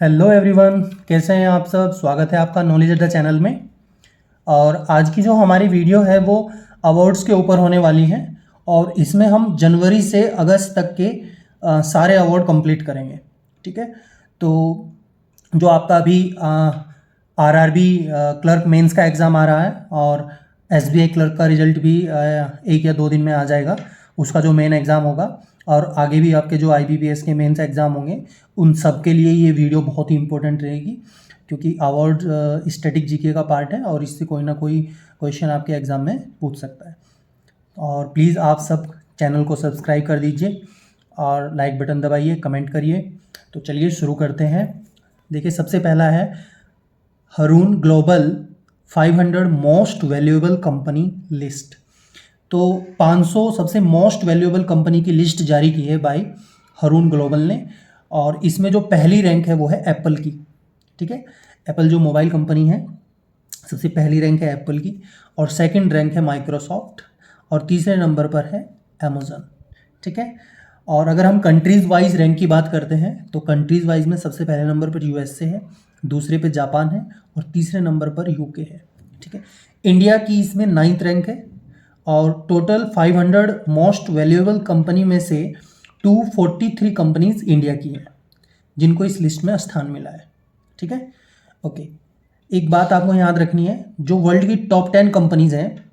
Hello everyone, कैसे हैं आप सब। स्वागत है आपका नॉलेज अड्डा चैनल में। और आज की जो हमारी वीडियो है वो अवार्ड्स के ऊपर होने वाली है। और इसमें हम जनवरी से अगस्त तक के सारे अवार्ड कंप्लीट करेंगे। ठीक है। तो जो आपका अभी आरआरबी क्लर्क मेंस का एग्ज़ाम आ रहा है और एसबीआई क्लर्क का रिजल्ट भी 1 या 2 दिन में आ जाएगा, उसका जो मेन एग्ज़ाम होगा। और आगे भी आपके जो आईबीपीएस के मेंस एग्ज़ाम होंगे उन सब के लिए ये वीडियो बहुत ही इंपॉर्टेंट रहेगी, क्योंकि अवार्ड स्टैटिक जीके का पार्ट है और इससे कोई ना कोई क्वेश्चन आपके एग्ज़ाम में पूछ सकता है। और प्लीज़ आप सब चैनल को सब्सक्राइब कर दीजिए और लाइक बटन दबाइए, कमेंट करिए। तो चलिए शुरू करते हैं। देखिए, सबसे पहला है Haroon global 500 most valuable company list. तो 500 सबसे मोस्ट वैल्यूएबल कंपनी की लिस्ट जारी की है बाय हरून ग्लोबल ने। और इसमें जो पहली रैंक है वो है एप्पल की। ठीक है। एप्पल जो मोबाइल कंपनी है, सबसे पहली रैंक है एप्पल की। और सेकंड रैंक है माइक्रोसॉफ्ट। और तीसरे नंबर पर है अमेज़न। ठीक है। और अगर हम कंट्रीज़ वाइज रैंक की बात करते हैं तो कंट्रीज़ वाइज में सबसे पहले नंबर पर यूएसए है, दूसरे पे जापान है और तीसरे नंबर पर यूके है। ठीक है। इंडिया की इसमें 9th रैंक है। और टोटल 500 मोस्ट वैल्यूएबल कंपनी में से 243 कंपनीज इंडिया की हैं जिनको इस लिस्ट में स्थान मिला है। ठीक है। ओके, एक बात आपको याद रखनी है, जो वर्ल्ड की टॉप 10 कंपनीज हैं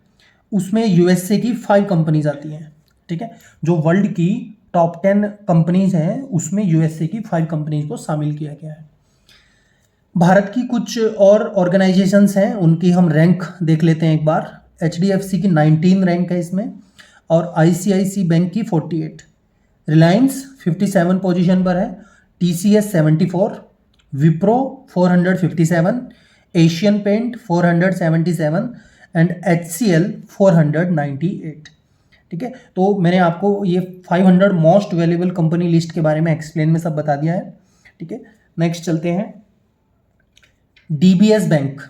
उसमें यूएसए की 5 कंपनीज आती हैं। ठीक है। जो वर्ल्ड की टॉप 10 कंपनीज हैं उसमें यूएसए की 5 कंपनीज को शामिल किया गया है। भारत की कुछ और ऑर्गेनाइजेशंस हैं, उनकी हम रैंक देख लेते हैं एक बार। एचडीएफसी की 19 रैंक है इसमें और आईसीआईसी बैंक की 48, रिलायंस 57 पोजीशन पर है, टीसीएस 74, विप्रो 457, एशियन पेंट 477 एंड एचसीएल 498। ठीक है। तो मैंने आपको ये 500 मोस्ट वैल्यूएबल कंपनी लिस्ट के बारे में एक्सप्लेन में सब बता दिया है। ठीक है। नेक्स्ट चलते हैं। DBS bank.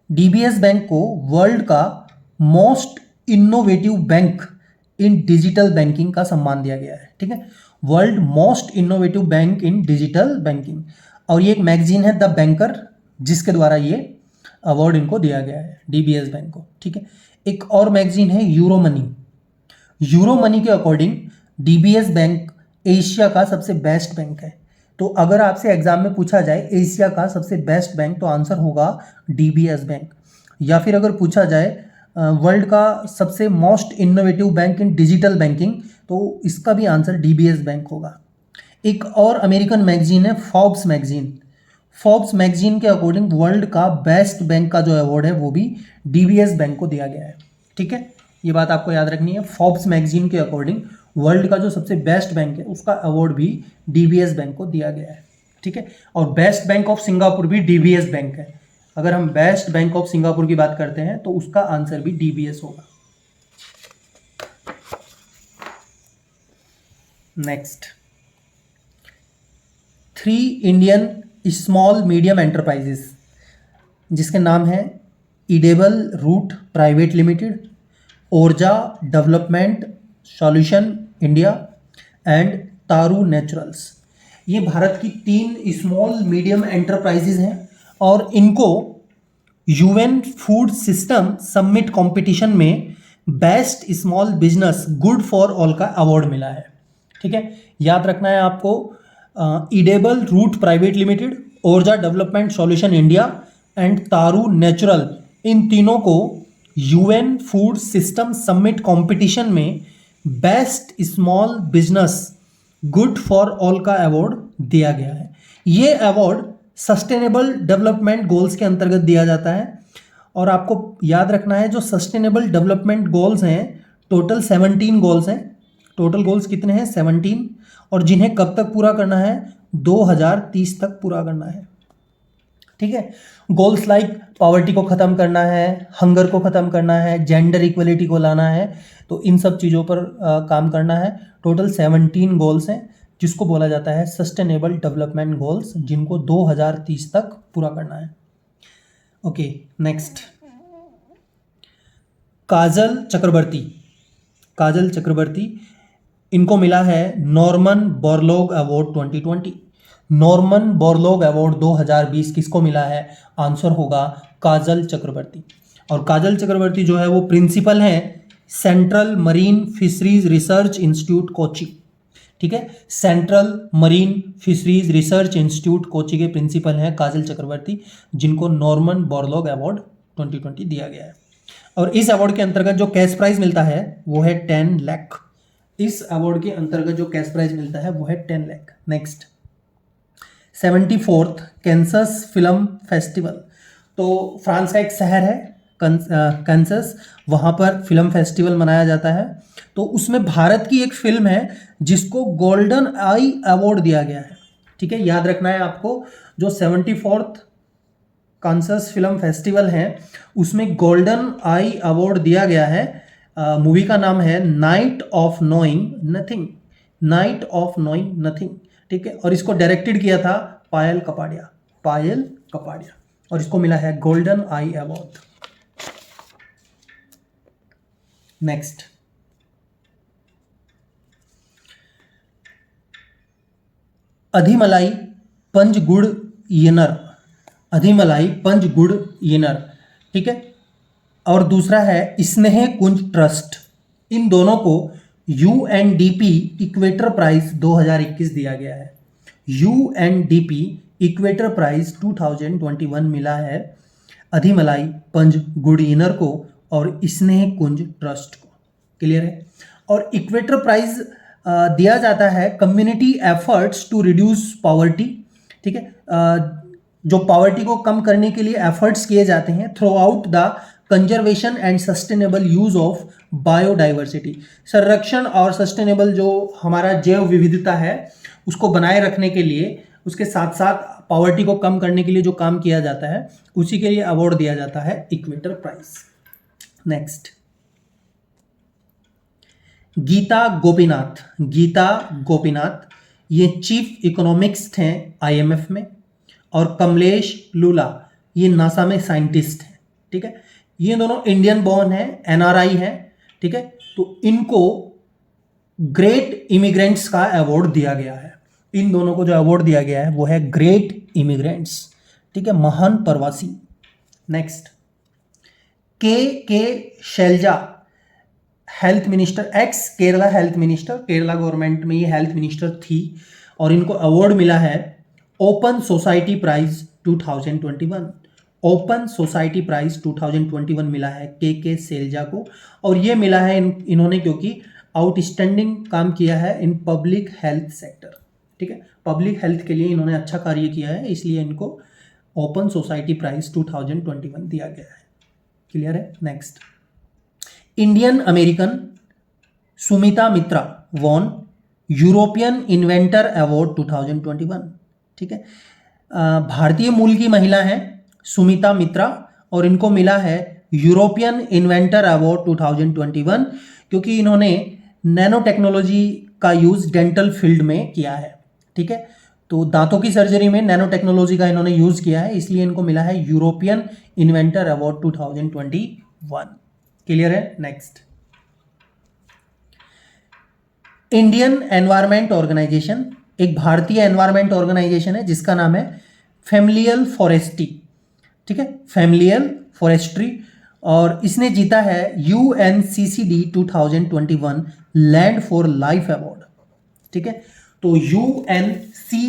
डीबीएस बैंक को वर्ल्ड का मोस्ट इनोवेटिव बैंक इन डिजिटल बैंकिंग का सम्मान दिया गया है। ठीक है। वर्ल्ड मोस्ट इनोवेटिव बैंक इन डिजिटल बैंकिंग। और ये एक मैगजीन है द बैंकर, जिसके द्वारा ये अवार्ड इनको दिया गया है, डीबीएस बैंक को। ठीक है। एक और मैगजीन है यूरो मनी। यूरो मनी के अकॉर्डिंग डीबीएस बैंक एशिया का सबसे बेस्ट बैंक है। तो अगर आपसे एग्जाम में पूछा जाए एशिया का सबसे बेस्ट बैंक, तो आंसर होगा डीबीएस बैंक। या फिर अगर पूछा जाए वर्ल्ड का सबसे मोस्ट इनोवेटिव बैंक इन डिजिटल बैंकिंग, तो इसका भी आंसर डीबीएस बैंक होगा। एक और अमेरिकन मैगजीन है फोर्ब्स मैगजीन। फोर्ब्स मैगजीन के अकॉर्डिंग वर्ल्ड का बेस्ट बैंक का जो अवार्ड है वो भी डीबीएस बैंक को दिया गया है। ठीक है। ये बात आपको याद रखनी है। फोर्ब्स मैगजीन के अकॉर्डिंग वर्ल्ड का जो सबसे बेस्ट बैंक है उसका अवार्ड भी डीबीएस बैंक को दिया गया है। ठीक है। और बेस्ट बैंक ऑफ सिंगापुर भी डीबीएस बैंक है। अगर हम बेस्ट बैंक ऑफ सिंगापुर की बात करते हैं तो उसका आंसर भी डीबीएस होगा। Next, 3 Indian small medium enterprises, जिसके नाम है edible root private limited, Oorja development solution India and Taru naturals. ये भारत की 3 स्मॉल मीडियम एंटरप्राइजेज हैं और इनको UN food system summit competition में best small business good for all का अवार्ड मिला है। ठीक है। याद रखना है आपको, edible root private limited, Oorja development solution India and Taru natural, इन तीनों को UN food system summit competition में best small business good for all का अवार्ड दिया गया है। ये अवार्ड सस्टेनेबल डेवलपमेंट गोल्स के अंतर्गत दिया जाता है। और आपको याद रखना है, जो सस्टेनेबल डेवलपमेंट गोल्स हैं टोटल 17 गोल्स हैं। टोटल गोल्स कितने हैं? 17। और जिन्हें कब तक पूरा करना है? 2030 तक पूरा करना है। ठीक है। गोल्स लाइक पॉवर्टी को ख़त्म करना है, हंगर को ख़त्म करना है, जेंडर इक्वलिटी को लाना है, तो इन सब चीज़ों पर काम करना है। टोटल 17 गोल्स हैं जिसको बोला जाता है सस्टेनेबल डेवलपमेंट गोल्स, जिनको 2030 तक पूरा करना है। ओके, नेक्स्ट, काजल चक्रवर्ती। काजल चक्रवर्ती, इनको मिला है Norman Borlaug award 2020। Norman Borlaug award 2020 किसको मिला है? आंसर होगा काजल चक्रवर्ती। और काजल चक्रवर्ती जो है वो प्रिंसिपल हैं central marine fisheries research institute Kochi. ठीक है, central marine fisheries research institute Kochi के प्रिंसिपल हैं काजल चक्रवर्ती, जिनको नॉर्मन बोरलॉग अवार्ड 2020 दिया गया है। और इस अवार्ड के अंतर्गत जो कैश प्राइज मिलता है वो है 10 लाख। इस अवार्ड के अंतर्गत जो कैश प्राइज मिलता है वो है 10 lakh. Next, 74th Kansas film festival. तो फ्रांस का एक शहर है कैंसस, वहाँ पर फिल्म फेस्टिवल मनाया जाता है। तो उसमें भारत की एक फिल्म है जिसको गोल्डन आई अवार्ड दिया गया है। ठीक है, याद रखना है आपको, जो 74th कांसस फिल्म फेस्टिवल है उसमें गोल्डन आई अवार्ड दिया गया है। मूवी का नाम है night of knowing nothing, night of knowing nothing. ठीक है, और इसको डायरेक्टेड किया था पायल कपाड़िया, पायल कपाड़िया, और इसको मिला है गोल्डन आई अवार्ड। नेक्स्ट, अधिमलाई पंजगुड़ येनर, अधिमलाई पंजगुड़ येनर। ठीक है, और दूसरा है स्नेह कुंज ट्रस्ट। इन दोनों को UNDP इक्वेटर प्राइज 2021 दिया गया है। UNDP इक्वेटर प्राइज 2021 मिला है अधिमलाई पंजगुड़ येनर को और स्नेह कुंज ट्रस्ट को। क्लियर है? और इक्वेटर प्राइज दिया जाता है community efforts to reduce poverty. ठीक है, जो पॉवर्टी को कम करने के लिए एफर्ट्स किए जाते हैं through out the conservation and sustainable use of biodiversity. संरक्षण और सस्टेनेबल जो हमारा जैव विविधता है उसको बनाए रखने के लिए, उसके साथ साथ पॉवर्टी को कम करने के लिए जो काम किया जाता है उसी के लिए अवार्ड दिया जाता है equator prize. Next, Geeta Gopinath, Geeta Gopinath ये चीफ इकोनॉमिक्स हैं IMF में, और कमलेश लूला ये नासा में साइंटिस्ट हैं। ठीक है, ये दोनों इंडियन बॉर्न हैं, NRI हैं। ठीक है, तो इनको ग्रेट इमिग्रेंट्स का अवार्ड दिया गया है। इन दोनों को जो अवार्ड दिया गया है वो है ग्रेट इमिग्रेंट्स। ठीक है, महान प्रवासी। Next, K Shailaja health minister, ex Kerala health minister, Kerala government में ये हेल्थ मिनिस्टर थी, और इनको अवार्ड मिला है open society prize 2021। Open society prize 2021 मिला है के शैलजा को, और ये मिला है इन्होंने क्योंकि आउटस्टैंडिंग काम किया है इन पब्लिक हेल्थ सेक्टर। ठीक है, पब्लिक हेल्थ के लिए इन्होंने अच्छा कार्य किया है, इसलिए इनको ओपन सोसाइटी प्राइज 2021 दिया गया है। क्लियर है? नेक्स्ट, इंडियन अमेरिकन सुमिता मित्रा वॉन यूरोपियन इन्वेंटर अवार्ड 2021। ठीक है, भारतीय मूल की महिला हैं सुमिता मित्रा, और इनको मिला है यूरोपियन इन्वेंटर अवार्ड 2021 क्योंकि इन्होंने नैनो टेक्नोलॉजी का यूज़ डेंटल फील्ड में किया है। ठीक है, तो दांतों की सर्जरी में नैनो टेक्नोलॉजी का इन्होंने यूज़ किया है, इसलिए इनको मिला है यूरोपियन इन्वेंटर अवार्ड 2021। क्लियर है? नेक्स्ट, इंडियन एनवायरमेंट ऑर्गेनाइजेशन एक भारतीय एनवायरमेंट ऑर्गेनाइजेशन है जिसका नाम है फैमिलियल फॉरेस्ट्री। ठीक है, फैमिलियल फॉरेस्ट्री, और इसने जीता है UNCCD 2021 land for life award. ठीक है, तो UNCCD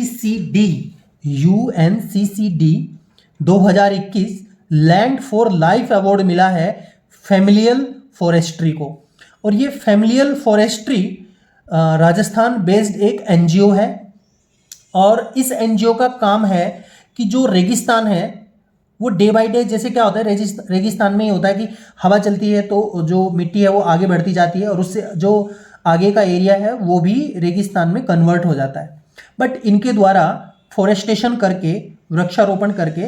2021 land for life award मिला है फैमिलियल फॉरेस्ट्री को। और ये फैमिलियल फॉरेस्ट्री राजस्थान बेस्ड एक NGO है, और इस NGO का काम है कि जो रेगिस्तान है वो डे बाय डे, जैसे क्या होता है रेगिस्तान में ये होता है कि हवा चलती है तो जो मिट्टी है वो आगे बढ़ती जाती है, और उससे जो आगे का एरिया है वो भी रेगिस्तान में कन्वर्ट हो जाता है। बट इनके द्वारा फॉरेस्टेशन करके, वृक्षारोपण करके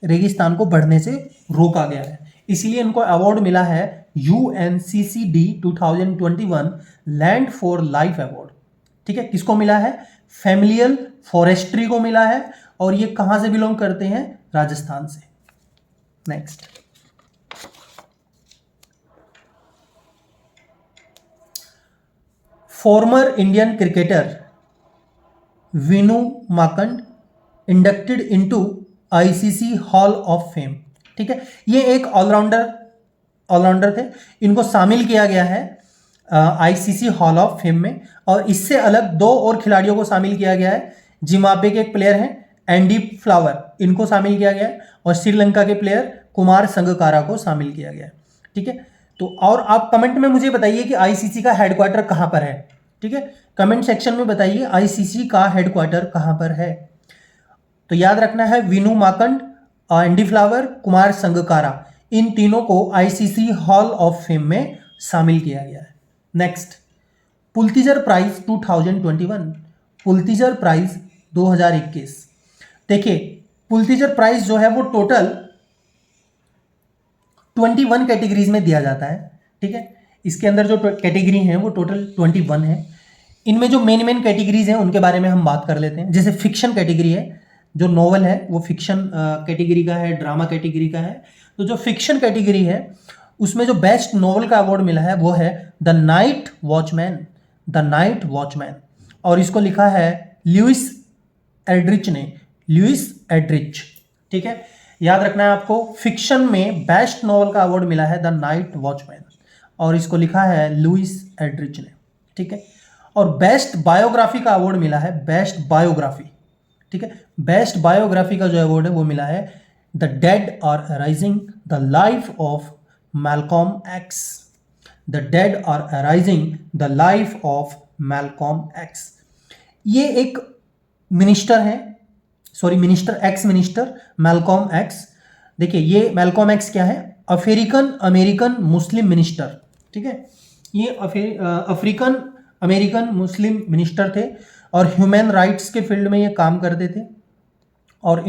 रेगिस्तान को बढ़ने से रोका गया है, इसलिए इनको अवार्ड मिला है UNCCD 2021 land for life award. ठीक है, किसको मिला है? फैमिलियल फॉरेस्ट्री को मिला है, और ये कहां से बिलोंग करते हैं? राजस्थान से। Next, former Indian cricketer Vinoo Mankad inducted into ICC hall of fame. ठीक है, ये एक ऑलराउंडर थे, इनको शामिल किया गया है आईसीसी हॉल ऑफ फेम में। और इससे अलग दो और खिलाड़ियों को शामिल किया गया है। जिम्बाब्वे के एक प्लेयर हैं एंडी फ्लावर, इनको शामिल किया गया है, और श्रीलंका के प्लेयर कुमार संगकारा को शामिल किया गया है। ठीक है, तो और आप कमेंट में मुझे बताइए कि आईसीसी का हेडक्वार्टर कहां पर है। ठीक है, कमेंट सेक्शन में बताइए आईसीसी का हेडक्वार्टर कहां पर है। तो याद रखना है विनू माकंड, एंडी फ्लावर, कुमार संगकारा, इन तीनों को आईसीसी हॉल ऑफ फेम में शामिल किया गया है। Next, Pulitzer prize 2021, Pulitzer prize 2021। देखिए, पुल्तिजर प्राइज जो है वो टोटल 21 कैटेगरीज में दिया जाता है। ठीक है, इसके अंदर जो कैटेगरी हैं वो टोटल 21 है। इनमें जो मेन कैटेगरीज हैं उनके बारे में हम बात कर लेते हैं। जैसे फिक्शन कैटेगरी है, जो नॉवल है वो फिक्शन कैटेगरी का है, ड्रामा कैटेगरी का है। तो जो फिक्शन कैटेगरी है उसमें जो बेस्ट नॉवल का अवार्ड मिला है वो है the night watchman, the night watchman, और इसको लिखा है लुइस एड्रिच ने, लुइस एड्रिच। ठीक है, याद रखना है आपको, फिक्शन में बेस्ट नॉवल का अवार्ड मिला है द नाइट वॉचमैन, और इसको लिखा है लुइस एड्रिच ने। ठीक है, और बेस्ट बायोग्राफी का अवार्ड मिला है, बेस्ट बायोग्राफी। ठीक है, बेस्ट बायोग्राफी का जो अवार्ड है वो मिला है the dead are rising, the life of Malcolm X, the dead are rising, the life of Malcolm X. ये एक मिनिस्टर हैं, sorry minister, ex minister Malcolm X. देखिए, ये मैलकॉम एक्स क्या है, अफ्रीकन अमेरिकन मुस्लिम मिनिस्टर। ठीक है, ये अफ्रीकन अमेरिकन मुस्लिम मिनिस्टर थे और ह्यूमन राइट्स के फील्ड में ये काम करते थे। और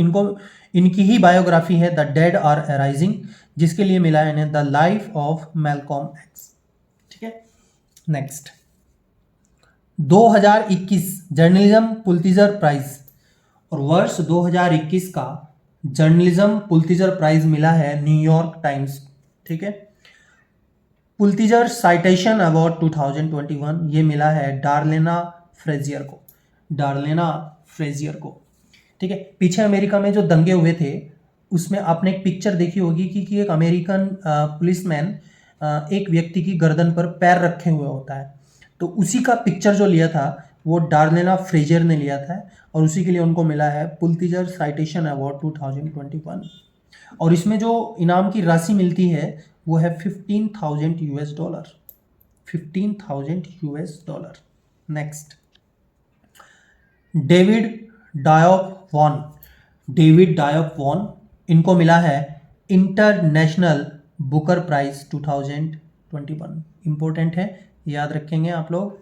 इनकी ही बायोग्राफी है द डेड आर राइजिंग, जिसके लिए मिला है इन्हें the life of Malcolm x. ठीक है, नेक्स्ट, 2021 जर्नलिज्म पुल्तिजर प्राइज, और वर्ष 2021 का जर्नलिज्म पुल्तिजर प्राइज मिला है न्यूयॉर्क टाइम्स। ठीक है, पुल्तिजर साइटेशन अवार्ड 2021 ये मिला है डार्लेना फ्रेजियर को, डार्लेना फ्रेजियर को। ठीक है, पीछे अमेरिका में जो दंगे हुए थे उसमें आपने एक पिक्चर देखी होगी कि एक अमेरिकन पुलिसमैन एक व्यक्ति की गर्दन पर पैर रखे हुए होता है। तो उसी का पिक्चर जो लिया था वो डार्लेना फ्रेजियर ने लिया था, और उसी के लिए उनको मिला है पुल्तिजर साइटेशन अवार्ड 2021। और इसमें जो इनाम की राशि मिलती है वो है $15,000, $15,000। Next, David Diop won, David Diop won, इनको मिला है इंटरनेशनल बुकर प्राइज 2021। इंपॉर्टेंट है, याद रखेंगे आप लोग।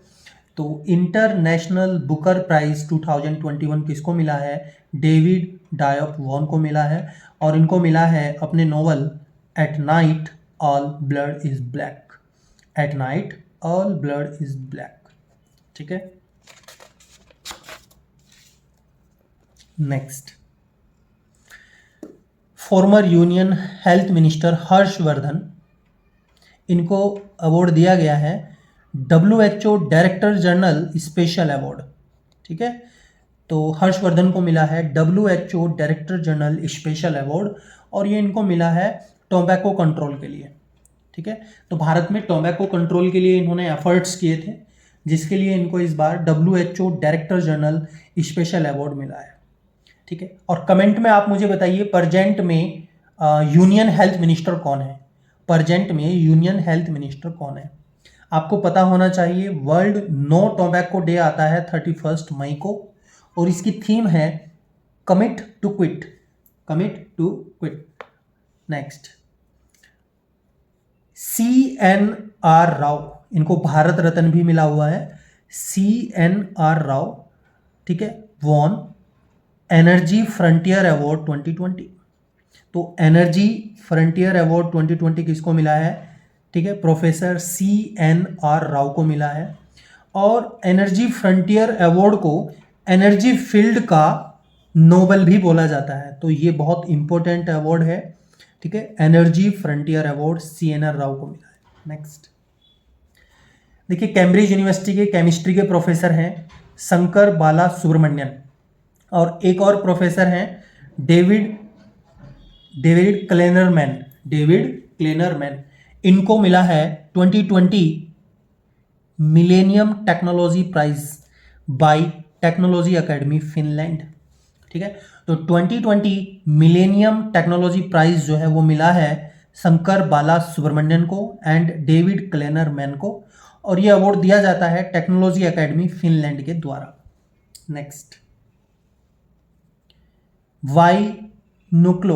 तो इंटरनेशनल बुकर प्राइज 2021 किसको मिला है, डेविड डायोप वॉन को मिला है, और इनको मिला है अपने novel at night all blood is black, at night all blood is black. ठीक है, next, former union health minister Harshvardhan, इनको अवार्ड दिया गया है WHO director general special award. ठीक है, तो हर्षवर्धन को मिला है WHO director general special award, और ये इनको मिला है टोबैको कंट्रोल के लिए। ठीक है, तो भारत में टोबैको कंट्रोल के लिए इन्होंने एफर्ट्स किए थे, जिसके लिए इनको इस बार WHO director general special award मिला है। ठीक है, और कमेंट में आप मुझे बताइए परजेंट में यूनियन हेल्थ मिनिस्टर कौन है, परजेंट में यूनियन हेल्थ मिनिस्टर कौन है। आपको पता होना चाहिए वर्ल्ड नो टोबैको डे आता है 31 मई को, और इसकी थीम है commit to quit, commit to quit. Next, CNR Rao, इनको भारत रत्न भी मिला हुआ है, CNR राव। ठीक है, वॉन एनर्जी फ्रंटियर अवार्ड 2020। तो एनर्जी फ्रंटियर अवार्ड 2020 किसको मिला है, ठीक है, प्रोफेसर CNR राव को मिला है। और एनर्जी फ्रंटियर अवार्ड को एनर्जी फील्ड का नोबेल भी बोला जाता है, तो ये बहुत इंपॉर्टेंट अवार्ड है। ठीक है, energy frontier award CNR Rao को मिला है। नेक्स्ट, देखिए कैम्ब्रिज यूनिवर्सिटी के केमिस्ट्री के प्रोफेसर हैं शंकर बाला सुब्रमण्यन, और एक और प्रोफेसर हैं David David Klenerman, David Klenerman. इनको मिला है 2020 millennium technology prize by technology academy Finland. ठीक है, तो 2020 मिलेनियम टेक्नोलॉजी प्राइज जो है वो मिला है शंकर बाला सुब्रमण्यन को एंड डेविड क्लेनरमैन को, और ये अवार्ड दिया जाता है टेक्नोलॉजी एकेडमी फिनलैंड के द्वारा। नेक्स्ट, वाई नुक्लू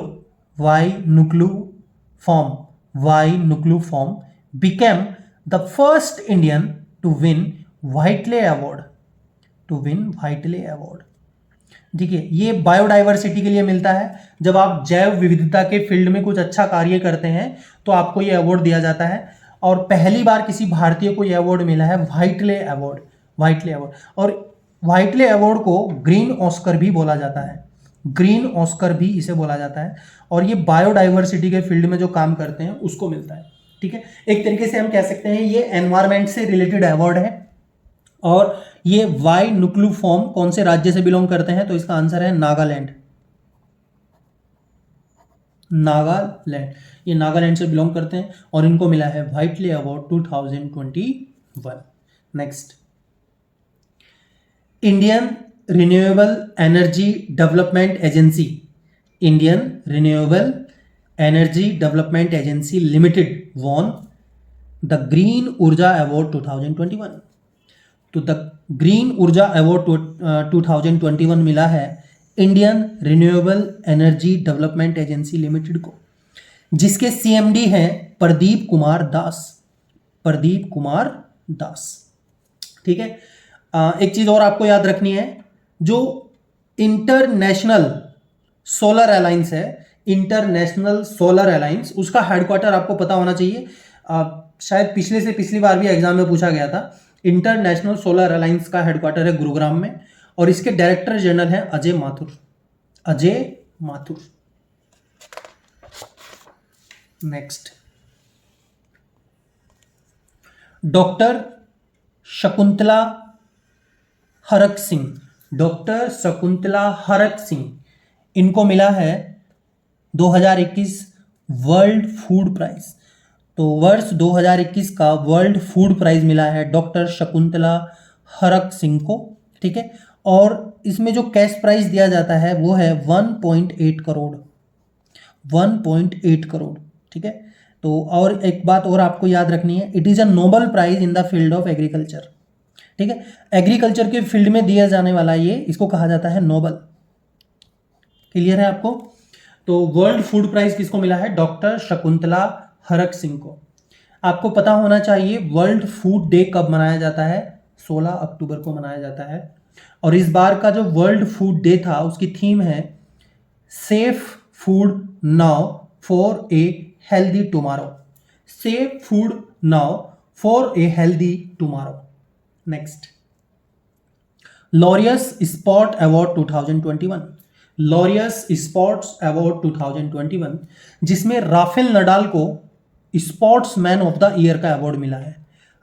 form became the first Indian to win Whiteley Award, देखिए ये बायोडाइवर्सिटी के लिए मिलता है। जब आप जैव विविधता के फील्ड में कुछ अच्छा कार्य करते हैं तो आपको ये अवार्ड दिया जाता है, और पहली बार किसी भारतीय को ये अवार्ड मिला है व्हाइटले अवार्ड। और व्हाइटले अवार्ड को ग्रीन ऑस्कर भी बोला जाता है, ग्रीन ऑस्कर भी इसे बोला जाता है, और ये बायोडाइवर्सिटी के फील्ड में जो काम करते हैं उसको मिलता है। ठीक है, एक तरीके से हम कह सकते हैं ये एनवायरमेंट से रिलेटेड अवार्ड है। और ये वाई नुक्लू फॉर्म कौन से राज्य से बिलोंग करते हैं, तो इसका आंसर है नागालैंड। ये नागालैंड से बिलोंग करते हैं और इनको मिला है Whitley award 2021। Next, Indian renewable energy development agency limited won the green Urja award 2021। तो द ग्रीन ऊर्जा अवार्ड 2021 मिला है Indian renewable energy development agency limited को, जिसके सीएमडी हैं प्रदीप कुमार दास। ठीक है, एक चीज और आपको याद रखनी है, जो इंटरनेशनल सोलर अलायंस उसका हेडक्वार्टर आपको पता होना चाहिए। शायद पिछली बार भी एग्जाम में पूछा गया था। इंटरनेशनल सोलर अलायंस का हेडक्वार्टर है गुरुग्राम में, और इसके डायरेक्टर जनरल हैं अजय माथुर। नेक्स्ट, डॉक्टर शकुंतला हरक सिंह, इनको मिला है 2021 वर्ल्ड फूड प्राइज। तो वर्ष 2021 का वर्ल्ड फूड प्राइज मिला है डॉक्टर शकुंतला हरक सिंह को। ठीक है, और इसमें जो कैश प्राइज दिया जाता है वो है 1.8 करोड़। ठीक है, तो और एक बात और आपको याद रखनी है, it is a Nobel prize in the field of agriculture. ठीक है, एग्रीकल्चर के फील्ड में दिया जाने वाला इसको कहा जाता है नोबल। क्लियर है आपको? तो वर्ल्ड फूड प्राइज किसको मिला है? डॉक्टर शकुंतला हरक सिंह को। आपको पता होना चाहिए वर्ल्ड फूड डे कब मनाया जाता है? 16 अक्टूबर को मनाया जाता है। और इस बार का जो वर्ल्ड फूड डे था उसकी थीम है safe food now for a healthy tomorrow. Safe food now for a healthy tomorrow. Next, Laureus sport award 2021। Laureus sports award 2021 जिसमें राफेल नडाल को स्पोर्ट्समैन ऑफ द ईयर का award मिला है।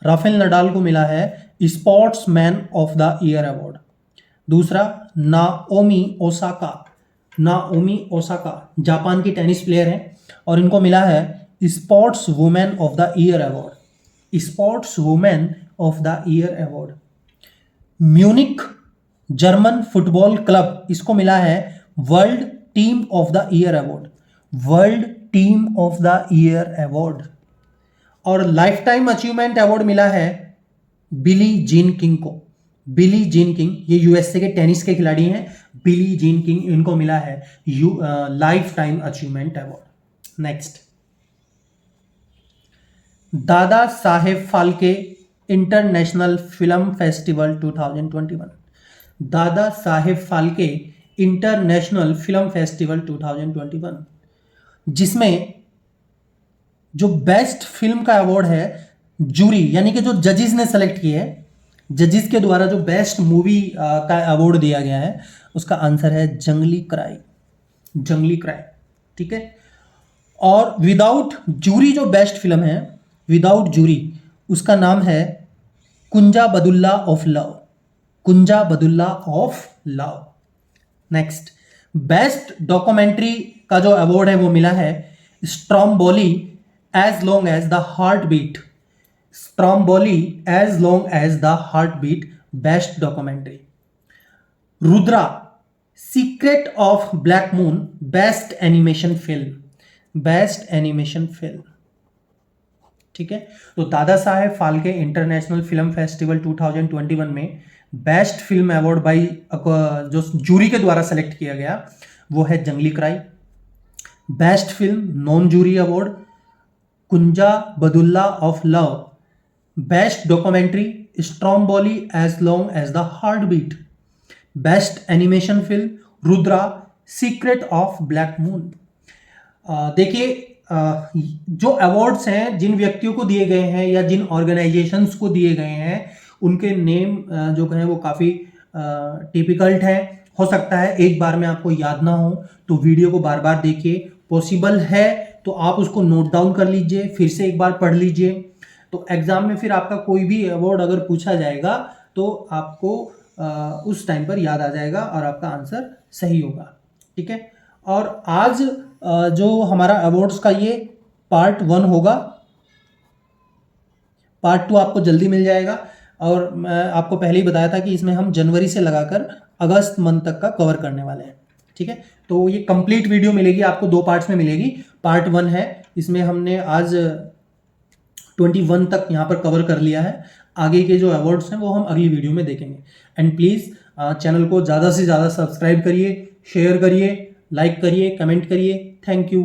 Rafael Nadal को मिला है sportsman of the year award. दूसरा, Naomi Osaka Japan की टेनिस प्लेयर हैं और इनको मिला है sports women of the year award. Sports women of the year award. Munich German football club, इसको मिला है world team of the year award. World team of the year award. और लाइफ टाइम अचीवमेंट अवार्ड मिला है Billie Jean King को। Billie Jean King ये USA के tennis के खिलाड़ी हैं। बिली जीन किंग, इनको मिला है life time achievement award. Next, दादा Saheb Phalke international film festival 2021। दादा Saheb Phalke international film festival 2021 जिसमें जो बेस्ट फिल्म का अवार्ड है जूरी यानी कि जो जजेस ने सेलेक्ट किए हैं, जजेस के द्वारा जो बेस्ट मूवी का अवार्ड दिया गया है उसका आंसर है जंगली क्राई। ठीक है, और विदाउट जूरी जो बेस्ट फिल्म है, विदाउट जूरी, उसका नाम है Kunja Badulla of love. Next, best documentary का जो अवार्ड है वो मिला है Stromboli as long as the heart beat. Stromboli as long as the heart beat, best documentary. Rudra secret of black moon, best animation film. Best animation film, ठीक है। तो Dada Saheb Phalke international film festival 2021 में बेस्ट फिल्म अवार्ड बाई जो jury के द्वारा select किया गया वो है Jungle Cry. Best film non jury award Kunja Badulla of love. Best documentary Stromboli as long as the heart beat. Best animation film Rudra secret of black moon. देखिए, जो awards हैं जिन व्यक्तियों को दिए गए हैं या जिन ऑर्गेनाइजेशंस को दिए गए हैं उनके नेम जो हैं वो काफ़ी टिपिकल्ट है। हो सकता है एक बार में आपको याद ना हो, तो वीडियो को बार बार देखिए। पॉसिबल है तो आप उसको नोट डाउन कर लीजिए, फिर से एक बार पढ़ लीजिए। तो एग्जाम में फिर आपका कोई भी अवार्ड अगर पूछा जाएगा तो आपको उस टाइम पर याद आ जाएगा और आपका आंसर सही होगा, ठीक है। और आज जो हमारा अवार्ड्स का ये पार्ट 1 होगा, पार्ट 2 आपको जल्दी मिल जाएगा। और मैं आपको पहले ही बताया था कि इसमें हम जनवरी से लगाकर अगस्त मंथ तक का कवर करने वाले हैं, ठीक है। तो ये कंप्लीट वीडियो मिलेगी आपको, 2 पार्ट्स में मिलेगी। पार्ट 1 है, इसमें हमने आज 21 तक यहाँ पर कवर कर लिया है। आगे के जो अवार्ड्स हैं वो हम अगली वीडियो में देखेंगे। एंड प्लीज़ चैनल को ज़्यादा से ज़्यादा सब्सक्राइब करिए, शेयर करिए, लाइक करिए, कमेंट करिए। Thank you.